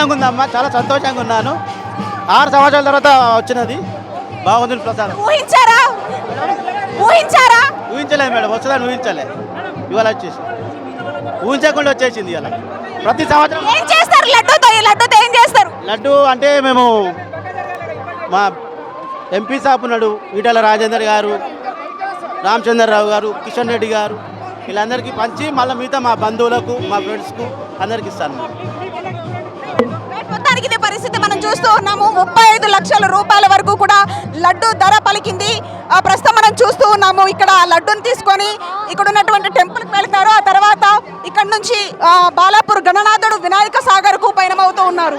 ఆనందంగా ఉందమ్మా, చాలా సంతోషంగా ఉన్నాను. 6 సంవత్సరాల తర్వాత వచ్చినది, బాగుంది ప్రసాదం. ఊహించలేదు మేడం, వస్తుందని ఊహించలే. ఇవాళ వచ్చేసి ఊహించకుండా వచ్చేసింది ఇవాళ. ప్రతి సంవత్సరం ఏం చేస్తారు లడ్డూతో? ఈ లడ్డూతో ఏం చేస్తారు? లడ్డు అంటే మేము మా ఎంపీ సాబ్ ఉన్నాడు, ఈటల రాజేందర్ గారు, రామచంద్రరావు గారు, కిషన్ రెడ్డి గారు, వీళ్ళందరికీ పంచి మళ్ళీ మిగతా మా బంధువులకు, మా ఫ్రెండ్స్కు అందరికి ఇస్తాను. మొత్తానికి ఇదే పరిస్థితి మనం చూస్తూ ఉన్నాము. 35 లక్షల రూపాయల వరకు కూడా లడ్డు ధర పలికింది. ప్రస్తుతం మనం చూస్తూ ఉన్నాము. ఇక్కడ లడ్డూని తీసుకొని ఇక్కడ ఉన్నటువంటి టెంపుల్కి వెళ్తారు. ఆ తర్వాత ఇక్కడ నుంచి బాలాపూర్ గణనాథుడు వినాయక సాగర్కు పయనమవుతూ ఉన్నారు.